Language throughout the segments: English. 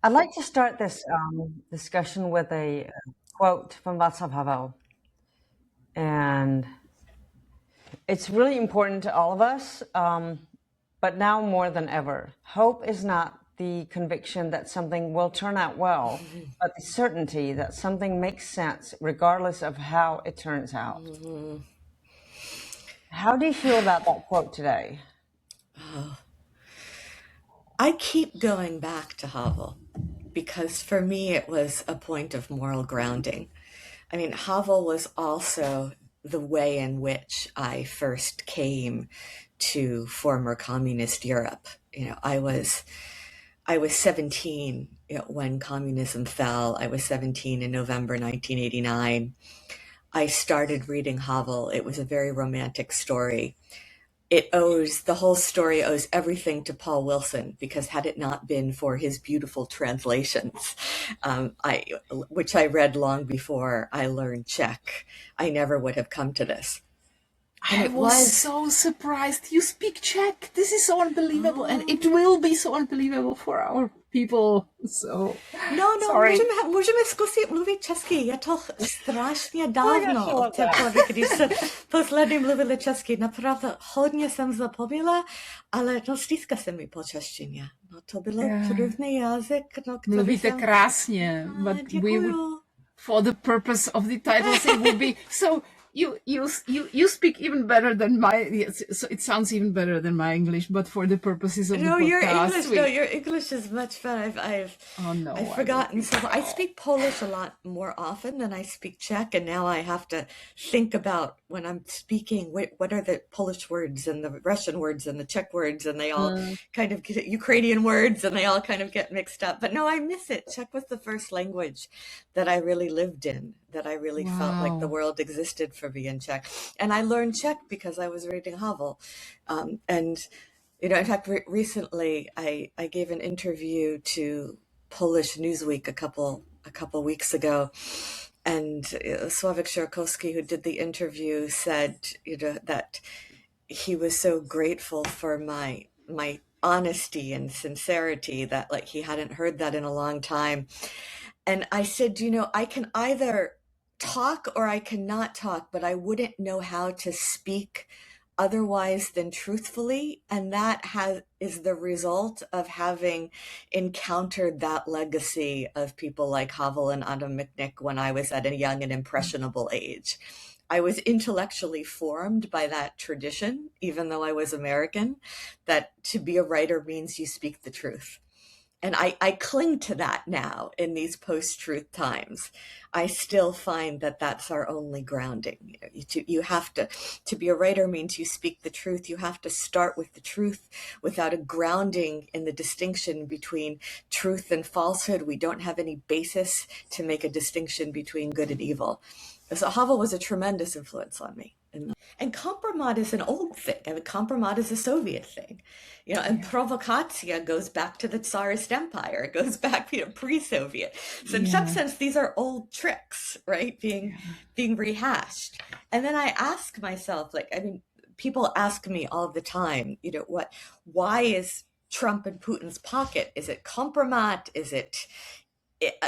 I'd like to start this discussion with a quote from Václav Havel. And it's really important to all of us, but now more than ever. Hope is not the conviction that something will turn out well, but the certainty that something makes sense regardless of how it turns out. How do you feel about that quote today? I keep going back to Havel because for me it was a point of moral grounding. I mean, Havel was also the way in which I first came to former communist Europe. I was 17 when communism fell. I was 17 in November 1989. I started reading Havel. It was a very romantic story. The whole story owes everything to Paul Wilson, because had it not been for his beautiful translations, which I read long before I learned Czech, I never would have come to this. And I was so surprised. You speak Czech. This is so unbelievable. And it will be so unbelievable for our people. So, sorry. Můžeme zkusit mluvit česky. Je to strašně dávno od té doby, když se posledně mluvili česky. Napravdu hodně jsem zapomněla, ale stýská se mi po češtině. To bylo první jazyk. Mluvíte krásně. But we would, for the purpose of the titles, it would be so... You speak even better than so it sounds even better than my English, but for the purposes of the podcast. Your English is much better. I've forgotten. So I speak Polish a lot more often than I speak Czech, and now I have to think about when I'm speaking, what are the Polish words and the Russian words and the Czech words, and they all kind of get Ukrainian words, and they all kind of get mixed up. But no, I miss it. Czech was the first language that I really lived in, that I really felt like the world existed for me in Czech. And I learned Czech because I was reading Havel. And, in fact, recently I gave an interview to Polish Newsweek a couple weeks ago. And Sławek Sierakowski, who did the interview, said, that he was so grateful for my honesty and sincerity, that he hadn't heard that in a long time. And I said, I can either talk or I cannot talk, but I wouldn't know how to speak otherwise than truthfully. And that is the result of having encountered that legacy of people like Havel and Adam Michnik when I was at a young and impressionable age. I was intellectually formed by that tradition, even though I was American, that to be a writer means you speak the truth. And I cling to that now in these post-truth times. I still find that that's our only grounding. You have to be a writer means you speak the truth. You have to start with the truth without a grounding in the distinction between truth and falsehood. We don't have any basis to make a distinction between good and evil. So Havel was a tremendous influence on me. And kompromat is an old thing. I mean, kompromat is a Soviet thing. And provokacja goes back to the Tsarist Empire. It goes back, pre-Soviet. So in some sense, these are old tricks, right? Being rehashed. And then I ask myself, people ask me all the time, why is Trump in Putin's pocket? Is it kompromat? Is it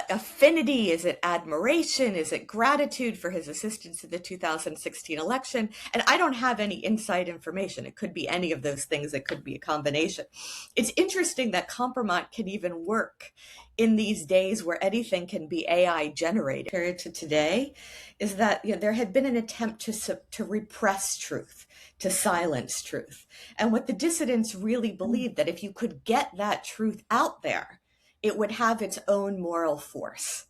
affinity? Is it admiration? Is it gratitude for his assistance in the 2016 election? And I don't have any inside information. It could be any of those things. It could be a combination. It's interesting that kompromat can even work in these days where anything can be AI generated. Compared to today is that there had been an attempt to repress truth, to silence truth. And what the dissidents really believed, that if you could get that truth out there, it would have its own moral force,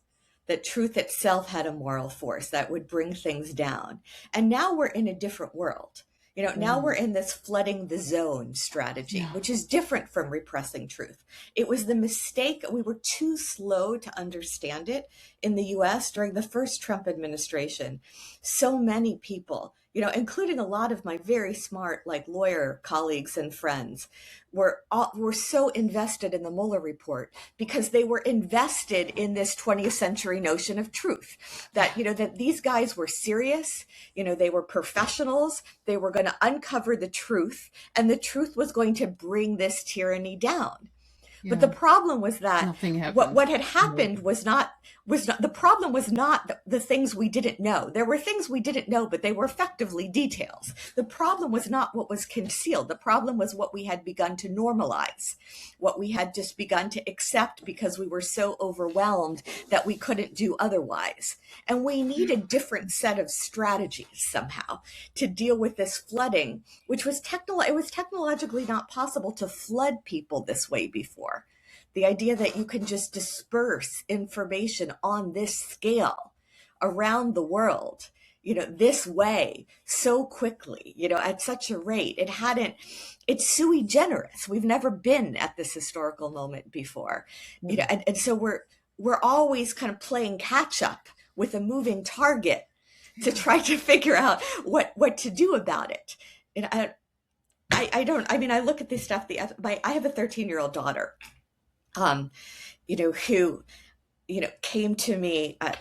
that truth itself had a moral force that would bring things down. And now we're in a different world. Now we're in this flooding the zone strategy, which is different from repressing truth. It was the mistake. We were too slow to understand it in the US during the first Trump administration. So many people, including a lot of my very smart, lawyer colleagues and friends, were so invested in the Mueller report because they were invested in this 20th century notion of truth, that, that these guys were serious, they were professionals, they were going to uncover the truth, and the truth was going to bring this tyranny down. But the problem was that nothing happened. What had happened was not the problem was not the things we didn't know. There were things we didn't know, but they were effectively details. The problem was not what was concealed. The problem was what we had begun to normalize, what we had just begun to accept because we were so overwhelmed that we couldn't do otherwise. And we need a different set of strategies somehow to deal with this flooding, which was technologically not possible to flood people this way before. The idea that you can just disperse information on this scale around the world, this way so quickly, at such a rate. It's sui generis. We've never been at this historical moment before, and so we're always kind of playing catch up with a moving target to try to figure out what to do about it. And I look at this stuff. I have a 13-year-old daughter, who, came to me at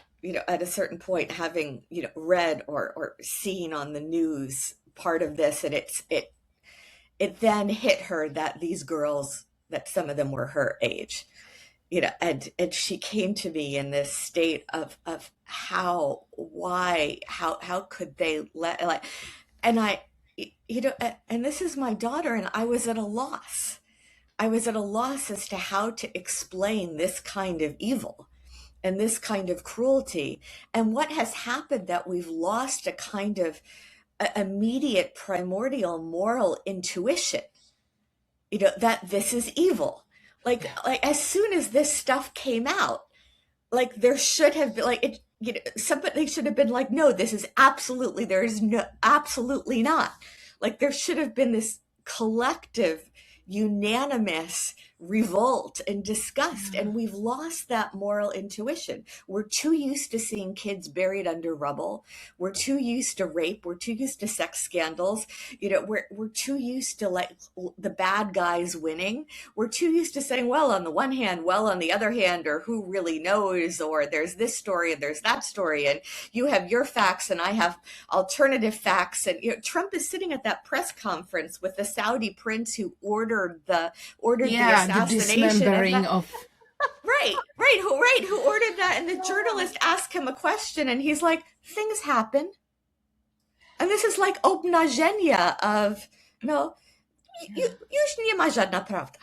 a certain point, having, read or seen on the news part of this. And it then hit her that these girls, that some of them were her age, and she came to me in this state of how could they let, and and this is my daughter, and I was at a loss. I was at a loss as to how to explain this kind of evil and this kind of cruelty. And what has happened that we've lost a kind of immediate primordial moral intuition, that this is evil. Like as soon as this stuff came out, there should have been somebody should have been like, no, this is absolutely not. There should have been this collective, unanimous revolt and disgust, and we've lost that moral intuition. We're too used to seeing kids buried under rubble. We're too used to rape. We're too used to sex scandals. We're too used to the bad guys winning. We're too used to saying, well, on the one hand, well, on the other hand, or who really knows, or there's this story and there's that story, and you have your facts and I have alternative facts. And Trump is sitting at that press conference with the Saudi prince who ordered the assassination dismembering of who ordered that, and the journalist asked him a question and he's like, things happen. And this is like obnażenia of już nie ma żadna prawda.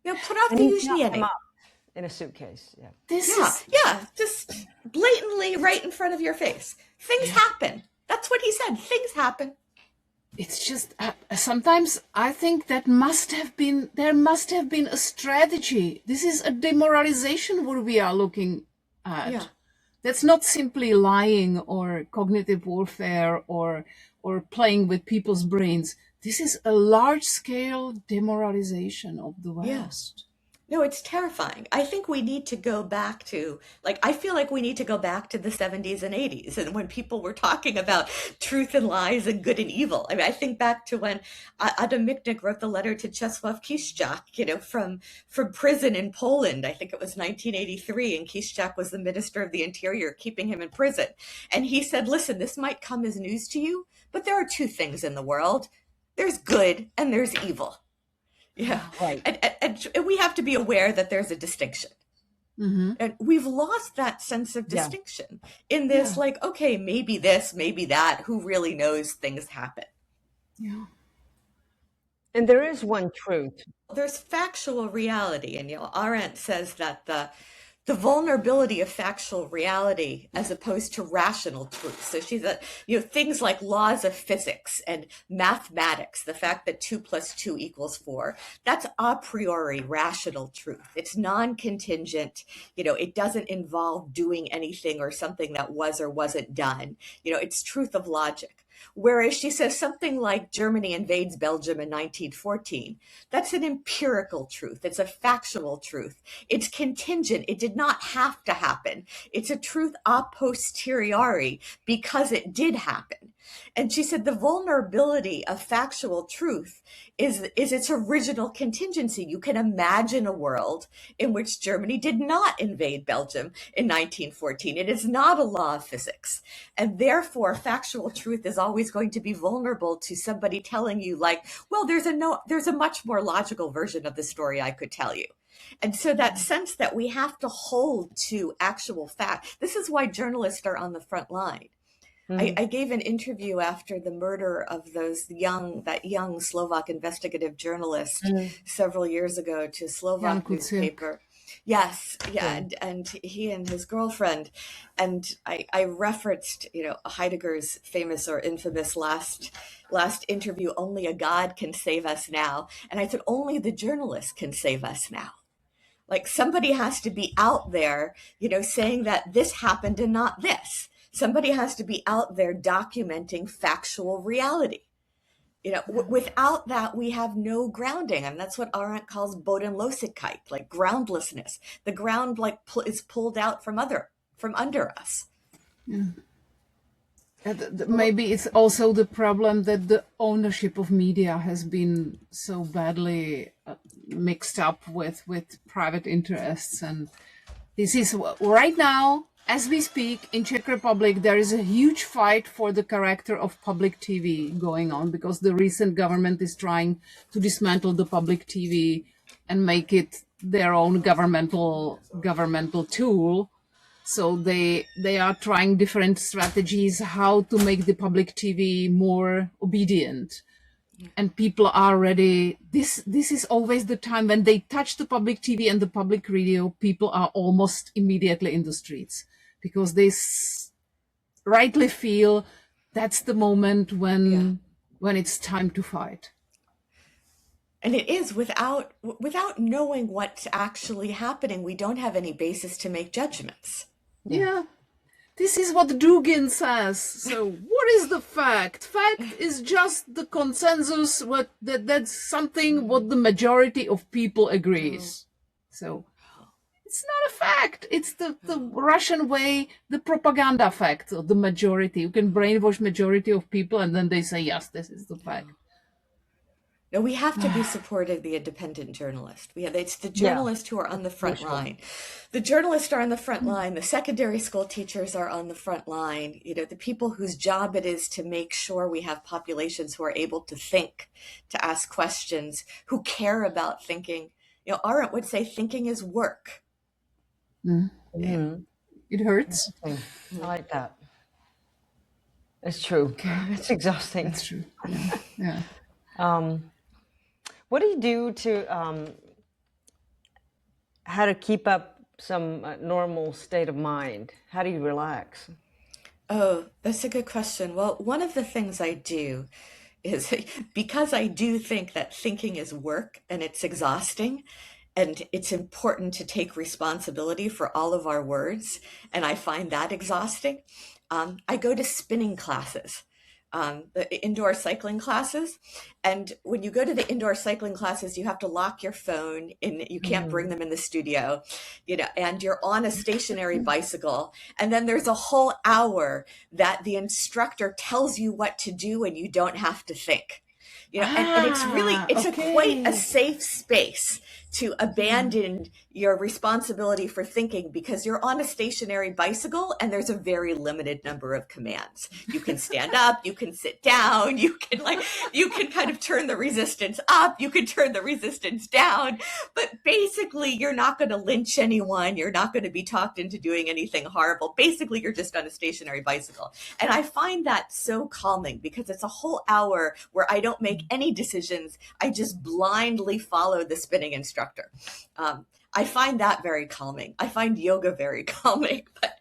Prawda już nie ma. In a suitcase. Just blatantly right in front of your face. Things happen. That's what he said. Things happen. It's just sometimes I think there must have been a strategy. This is a demoralization what we are looking at. Yeah. That's not simply lying or cognitive warfare or playing with people's brains. This is a large-scale demoralization of the West. No, it's terrifying. I think we need to go back to, I feel like we need to go back to the 70s and 80s. And when people were talking about truth and lies and good and evil, I think back to when Adam Michnik wrote the letter to Czesław Kiszczak, from prison in Poland. I think it was 1983. And Kiszczak was the Minister of the Interior, keeping him in prison. And he said, listen, this might come as news to you, but there are two things in the world. There's good and there's evil. Yeah, right. And we have to be aware that there's a distinction. Mm-hmm. And we've lost that sense of distinction in this, okay, maybe this, maybe that, who really knows, things happen. Yeah. And there is one truth. There's factual reality. And, Arendt says that the vulnerability of factual reality as opposed to rational truth. So she said, things like laws of physics and mathematics, the fact that 2 + 2 = 4, that's a priori rational truth. It's non-contingent. It doesn't involve doing anything or something that was or wasn't done. It's truth of logic. Whereas she says something like Germany invades Belgium in 1914, that's an empirical truth. It's a factual truth. It's contingent. It did not have to happen. It's a truth a posteriori because it did happen. And she said the vulnerability of factual truth is its original contingency. You can imagine a world in which Germany did not invade Belgium in 1914. It is not a law of physics. And therefore, factual truth is always going to be vulnerable to somebody telling you well, there's a much more logical version of the story I could tell you. And so that sense that we have to hold to actual fact, this is why journalists are on the front line. I gave an interview after the murder of that young Slovak investigative journalist several years ago to a Slovak newspaper. Yes, yeah, and he and his girlfriend, and I referenced, Heidegger's famous or infamous last interview, "Only a God can save us now," and I said, "Only the journalist can save us now." Like somebody has to be out there, saying that this happened and not this. Somebody has to be out there documenting factual reality. Without that, we have no grounding. And that's what Arendt calls bodenlosigkeit, like groundlessness. The ground is pulled out from under us. Yeah. Maybe it's also the problem that the ownership of media has been so badly mixed up with private interests. And this is right now, as we speak, in Czech Republic, there is a huge fight for the character of public TV going on, because the recent government is trying to dismantle the public TV and make it their own governmental tool. So they are trying different strategies how to make the public TV more obedient. And people are ready. This is always the time when they touch the public TV and the public radio, people are almost immediately in the streets, because they rightly feel that's the moment when it's time to fight. And it is without knowing what's actually happening, we don't have any basis to make judgments. Yeah. This is what Dugin says. So what is the fact? Fact is just the consensus that's something what the majority of people agrees. So it's not a fact. It's the Russian way, the propaganda fact of the majority. You can brainwash majority of people and then they say, yes, this is the fact. No, we have to be supportive of the independent journalist. It's the journalists who are on the front line. The journalists are on the front line. The secondary school teachers are on the front line. The people whose job it is to make sure we have populations who are able to think, to ask questions, who care about thinking. Arendt would say thinking is work. It hurts. I like that. It's true. It's exhausting. It's true. Yeah. What do you do to how to keep up some normal state of mind? How do you relax? Oh, that's a good question. Well, one of the things I do is, because I do think that thinking is work and it's exhausting, and it's important to take responsibility for all of our words, and I find that exhausting, I go to spinning classes. The indoor cycling classes. And when you go to the indoor cycling classes, you have to lock your phone and you can't bring them in the studio, and you're on a stationary bicycle. And then there's a whole hour that the instructor tells you what to do and you don't have to think. And it's really, quite a safe space to abandon your responsibility for thinking, because you're on a stationary bicycle and there's a very limited number of commands. You can stand up, you can sit down, you can kind of turn the resistance up, you can turn the resistance down, but basically you're not going to lynch anyone, you're not going to be talked into doing anything horrible. Basically, you're just on a stationary bicycle. And I find that so calming, because it's a whole hour where I don't make any decisions. I just blindly follow the spinning instructor. I find that very calming. I find yoga very calming, but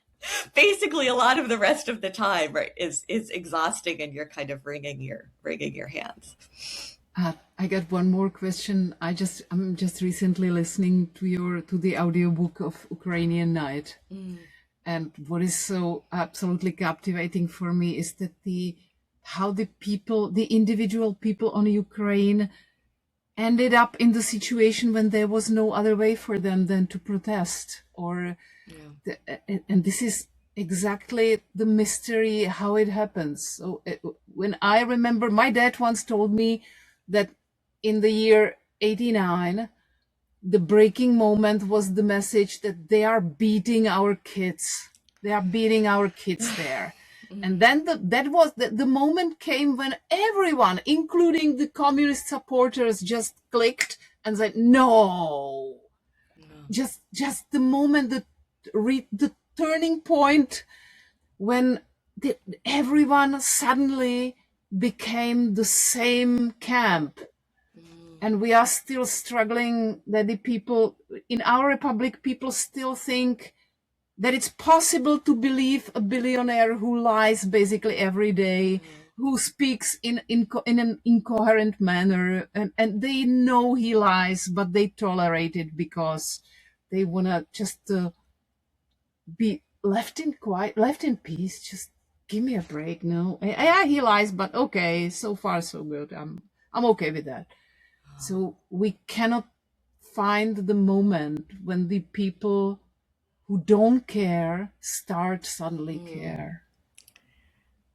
basically a lot of the rest of the time, right, is exhausting, and you're kind of wringing your hands. I got one more question. I'm just recently listening to the audiobook of Ukrainian Night, and what is so absolutely captivating for me is that how the individual people on Ukraine ended up in the situation when there was no other way for them than to protest, and this is exactly the mystery how it happens. So when I remember, my dad once told me that in the year 89, the breaking moment was the message that they are beating our kids. They are beating our kids there. And then the moment came when everyone, including the communist supporters, just clicked and said, no, just the moment, the turning point when everyone suddenly became the same camp. And we are still struggling that the people in our republic, people still think that it's possible to believe a billionaire who lies basically every day, who speaks in an incoherent manner, and they know he lies, but they tolerate it because they want to just be left in peace. Just give me a break. No, yeah, he lies, but okay, so far so good. I'm okay with that. So we cannot find the moment when the people who don't care start suddenly care.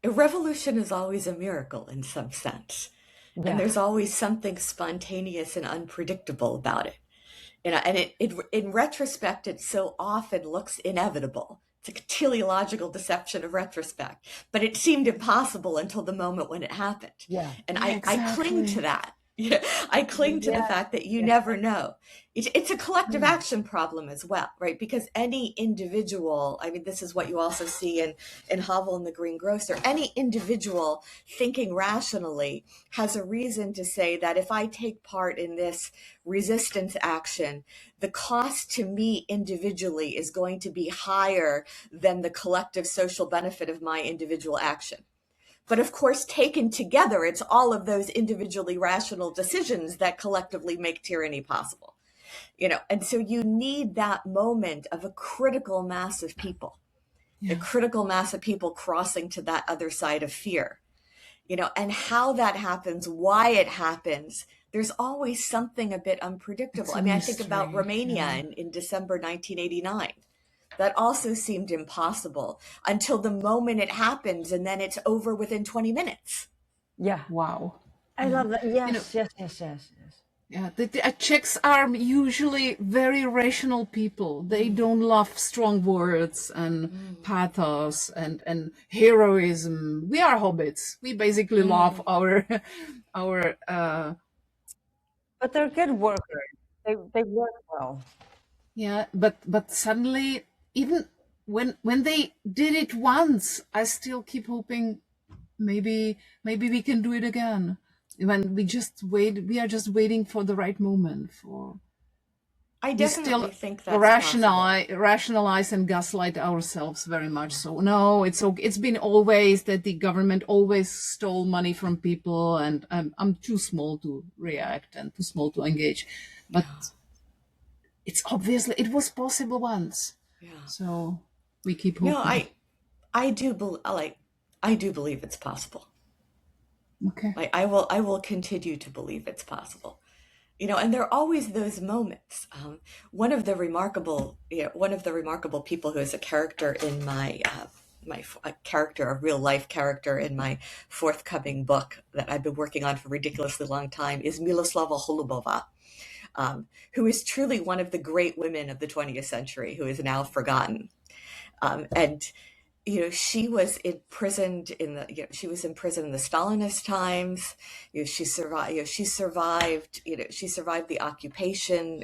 A revolution is always a miracle in some sense. Yeah. And there's always something spontaneous and unpredictable about it. And it in retrospect, it so often looks inevitable. It's a teleological deception of retrospect. But it seemed impossible until the moment when it happened. Yeah. And exactly. I cling to that. Yeah, I cling to the fact that you never know. It's a collective action problem as well, right? Because any individual, I mean, this is what you also see in Havel and the Green Grocer, any individual thinking rationally has a reason to say that if I take part in this resistance action, the cost to me individually is going to be higher than the collective social benefit of my individual action. But of course, taken together, it's all of those individually rational decisions that collectively make tyranny possible. And so you need that moment of a critical mass of people, a critical mass of people crossing to that other side of fear, and how that happens, why it happens. There's always something a bit unpredictable. I mean, I think about Romania in December 1989. That also seemed impossible until the moment it happens, and then it's over within 20 minutes. Yeah. Wow. I love that. Yes, yes. Yeah, the Czechs are usually very rational people. They don't love strong words and pathos and heroism. We are hobbits. We basically love our. But they're good workers. They work well. Yeah, but suddenly. Even when they did it once, I still keep hoping maybe we can do it again. When we are just waiting for the right moment. I definitely think that's rationalize and gaslight ourselves very much. So no, it's been always that the government always stole money from people, and I'm too small to react and too small to engage. But it's obviously it was possible once. Yeah. So we keep hoping. No, I do believe it's possible. Okay. I will continue to believe it's possible. And there are always those moments. One of the remarkable people who is a character in my a real life character in my forthcoming book that I've been working on for a ridiculously long time is Miloslava Holubova. Who is truly one of the great women of the 20th century, who is now forgotten. And she was imprisoned in the Stalinist times. She survived the occupation.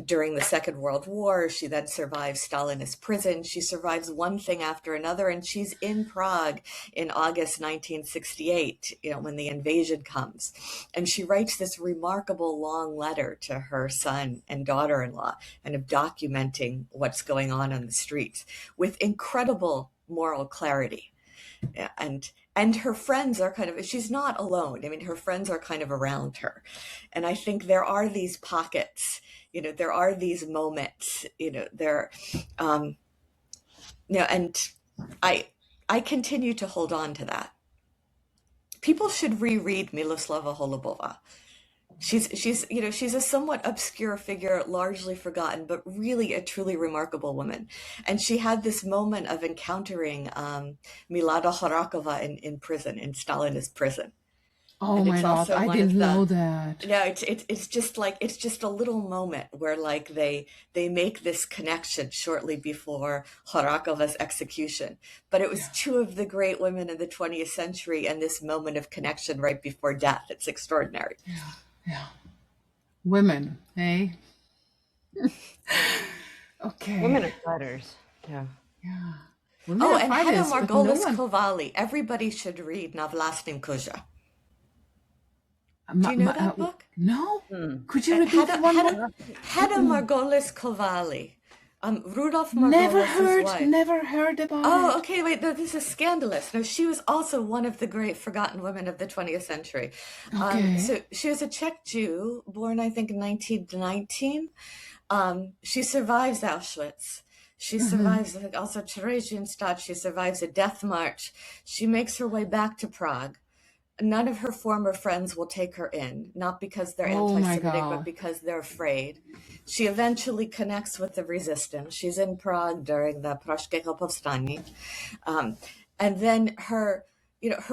During the Second World War. She then survives Stalinist prison. She survives one thing after another, and she's in Prague in August 1968, when the invasion comes. And she writes this remarkable long letter to her son and daughter-in-law, kind of documenting what's going on the streets with incredible moral clarity. And her friends are she's not alone. I mean, her friends are kind of around her. And I think there are these pockets, there are these moments, and I continue to hold on to that. People should reread Miloslava Holubova. She's a somewhat obscure figure, largely forgotten, but really a truly remarkable woman. And she had this moment of encountering Milada Horakova in prison, in Stalinist prison. Oh my God, I didn't know that. No, it's just a little moment where they make this connection shortly before Horakova's execution. But it was two of the great women of the 20th century, and this moment of connection right before death. It's extraordinary. Yeah. Women, eh? Okay. Women are fighters. Yeah. Yeah. And Hannah Margolis Kovali. Everybody should read Navlastnim Kuja. Do you know that book? No. Could you repeat that one more? Hannah Margolis Kovali. Rudolf Margolis' wife. Never heard about it. Oh, okay, wait, no, this is scandalous. No, she was also one of the great forgotten women of the 20th century. Okay. So she was a Czech Jew, born, I think, in 1919. She survives Auschwitz. She survives also Theresienstadt. She survives a death march. She makes her way back to Prague. None of her former friends will take her in, not because they're anti-Semitic, but because they're afraid. She eventually connects with the resistance. She's in Prague during the Pražského povstání. And then her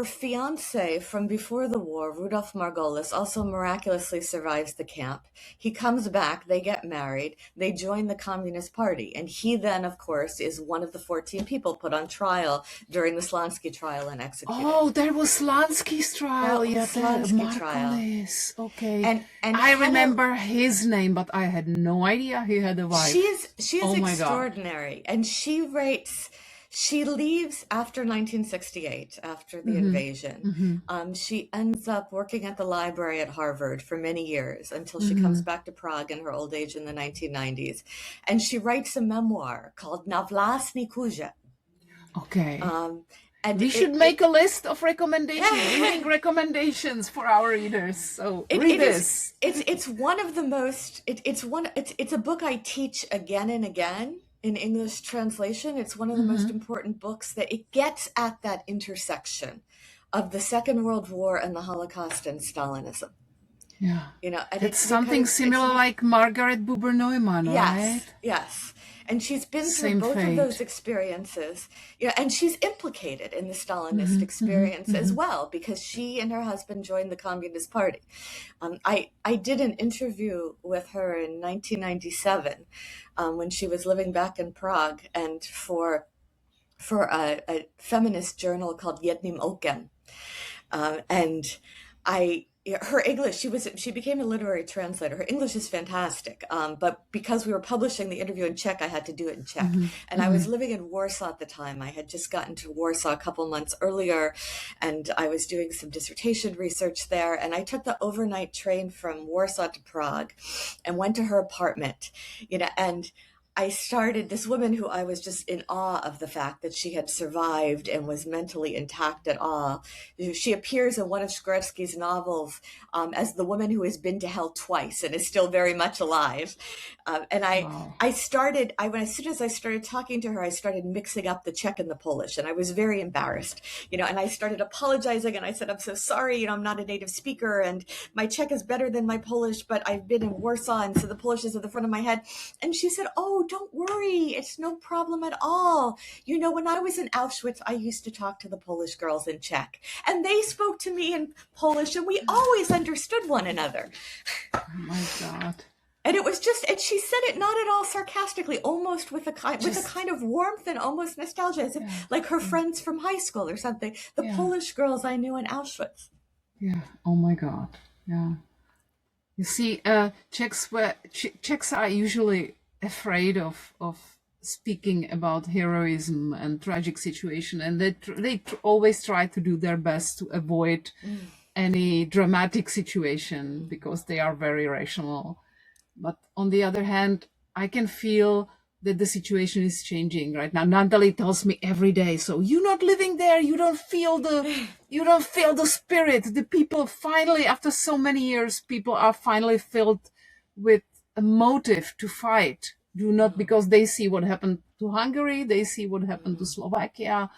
fiance from before the war, Rudolf Margolis, also miraculously survives the camp. He comes back, they get married, they join the Communist Party. And he then, of course, is one of the 14 people put on trial during the Slansky trial and executed. Oh, there was Slansky's trial. Slansky trial. Okay. And I remember his name, but I had no idea he had a wife. She's extraordinary. And she leaves after 1968, after the invasion. She ends up working at the library at Harvard for many years until she comes back to Prague in her old age in the 1990s. And she writes a memoir called Navlastní kuže. Okay. And we should make a list of reading recommendations for our readers. So read this. It's one of the most. It's a book I teach again and again. In English translation, it's one of the most important books that it gets at that intersection of the Second World War and the Holocaust and Stalinism. Yeah. And it's something similar like Margaret Buber-Neumann, right? Yes. And she's been through both of those experiences. And she's implicated in the Stalinist experience as well, because she and her husband joined the Communist Party. I did an interview with her in 1997 when she was living back in Prague, and for a feminist journal called Jedním okem. And her English, she became a literary translator. Her English is fantastic, but because we were publishing the interview in Czech, I had to do it in Czech. And I was living in Warsaw at the time. I had just gotten to Warsaw a couple months earlier, and I was doing some dissertation research there. And I took the overnight train from Warsaw to Prague and went to her apartment, and I started, this woman who I was just in awe of the fact that she had survived and was mentally intact at all. She appears in one of Shkrevsky's novels as the woman who has been to hell twice and is still very much alive. And as soon as I started talking to her, I started mixing up the Czech and the Polish, and I was very embarrassed, and I started apologizing, and I said, I'm so sorry, I'm not a native speaker, and my Czech is better than my Polish, but I've been in Warsaw, and so the Polish is at the front of my head. And she said, oh, don't worry, it's no problem at all. When I was in Auschwitz, I used to talk to the Polish girls in Czech, and they spoke to me in Polish, and we always understood one another. Oh my God. And it was just, and she said it not at all sarcastically, almost with a kind of warmth and almost nostalgia, as if like her friends from high school or something. The Polish girls I knew in Auschwitz. Yeah. Oh my God. Yeah. You see, Czechs are usually afraid of speaking about heroism and tragic situation, and they always try to do their best to avoid any dramatic situation because they are very rational. But on the other hand, I can feel that the situation is changing right now. Natalie tells me every day, so you're not living there, you don't feel the spirit. The people finally, after so many years, people are finally filled with a motive to fight. Do not because they see what happened to Hungary, they see what happened to Slovakia.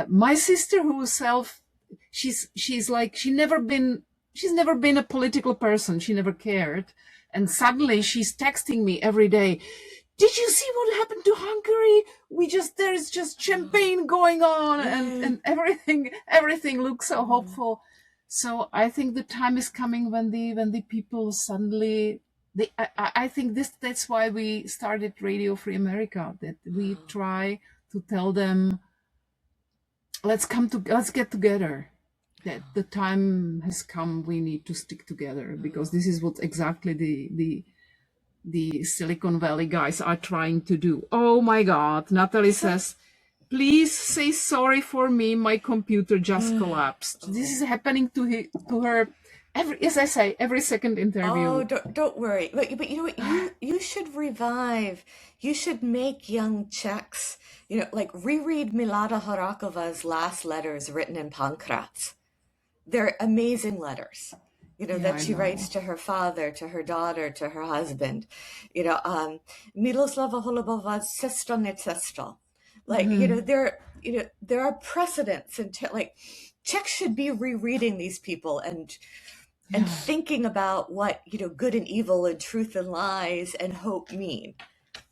My sister herself, she's never been a political person. She never cared. And suddenly she's texting me every day. Did you see what happened to Hungary? There's just champagne going on and everything looks so hopeful. So I think the time is coming when the people suddenly, I think that's why we started Radio Free America, that we try to tell them, let's get together. That the time has come, we need to stick together, because this is what exactly the Silicon Valley guys are trying to do. Oh my God, Natalie says, please say sorry for me, my computer just collapsed. This is happening to her every second interview. Oh, don't worry. But you know what? You should revive. You should make young Czechs, like reread Milada Horakova's last letters written in Pankratz. They're amazing letters, that she writes to her father, to her daughter, to her husband. Miloslava Holubova's Sestro ne Sestro. Like, there are precedents, and like Czechs should be rereading these people and thinking about what, good and evil and truth and lies and hope mean.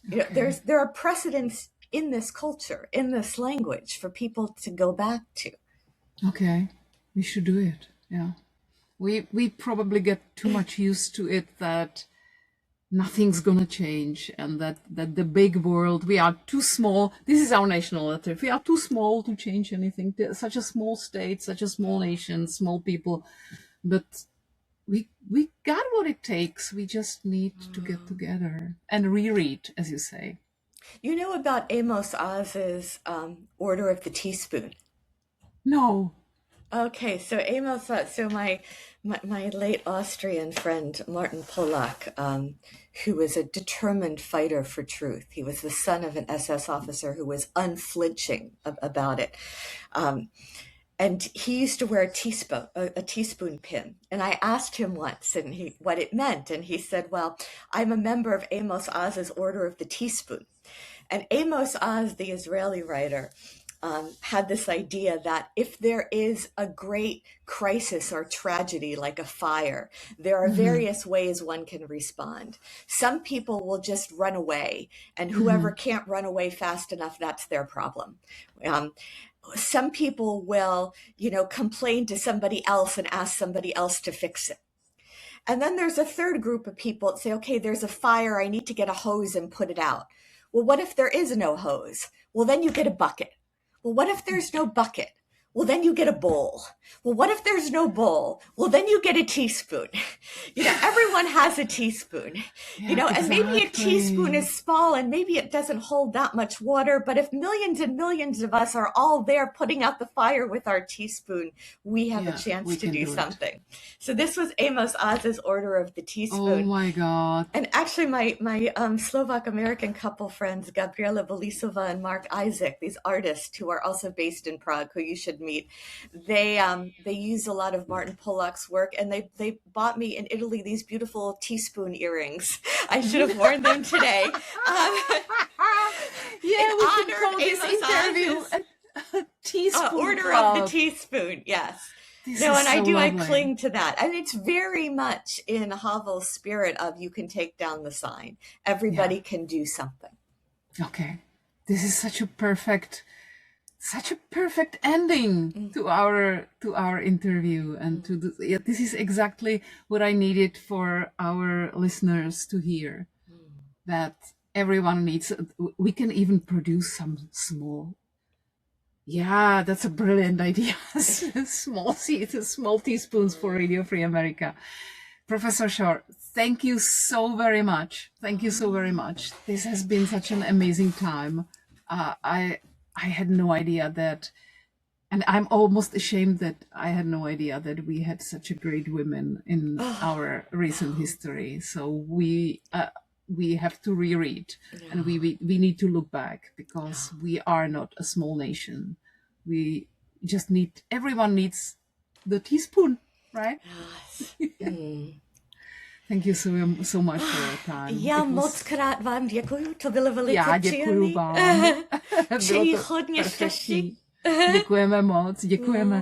There are precedents in this culture, in this language for people to go back to. Okay, we should do it. Yeah. We probably get too much used to it that nothing's gonna change, and that the big world, we are too small. This is our national letter. We are too small to change anything. Such a small state, such a small nation, small people, but we got what it takes. We just need to get together and reread, as you say. You know about Amos Oz's Order of the Teaspoon? No. Okay, so Amos, so my late Austrian friend Martin Polak, who was a determined fighter for truth. He was the son of an SS officer who was unflinching about it. And he used to wear a teaspoon pin. And I asked him once what it meant. And he said, well, I'm a member of Amos Oz's Order of the Teaspoon. And Amos Oz, the Israeli writer, had this idea that if there is a great crisis or tragedy like a fire, there are various ways one can respond. Some people will just run away, and whoever can't run away fast enough, that's their problem. Some people will, complain to somebody else and ask somebody else to fix it. And then there's a third group of people that say, okay, there's a fire, I need to get a hose and put it out. Well, what if there is no hose? Well, then you get a bucket. Well, what if there's no bucket? Well, then you get a bowl. Well, what if there's no bowl? Well, then you get a teaspoon. Everyone has a teaspoon, and maybe a teaspoon is small and maybe it doesn't hold that much water. But if millions and millions of us are all there putting out the fire with our teaspoon, we have a chance to do something. So this was Amos Oz's Order of the Teaspoon. Oh my God. And actually my Slovak American couple friends, Gabriela Bolisova and Mark Isaac, these artists who are also based in Prague, who you should meet, they use a lot of Martin Polak's work, and they bought me in Italy these beautiful teaspoon earrings. I should have worn them today. We can call this interview a teaspoon Order club. of the Teaspoon, yes. This No, is and so I lovely. cling to that. And it's very much in Havel's spirit of you can take down the sign. Everybody can do something. Okay. This is such a perfect ending to our interview, and this is exactly what I needed for our listeners to hear, that everyone needs. We can even produce some small. Yeah, that's a brilliant idea. Small teaspoons for Radio Free America. Professor Shore, thank you so very much. Thank you so very much. This has been such an amazing time. I had no idea that, and I'm almost ashamed that I had no idea that we had such a great women in our recent history. So we have to reread, and we need to look back, because we are not a small nation. We just everyone needs the teaspoon, right? Yes. Thank you so much for your time. Já moc krát vám děkuju, to bylo velice Já děkuju příjemný. vám. Přeji Bylo to hodně štěstí. Děkujeme moc, děkujeme.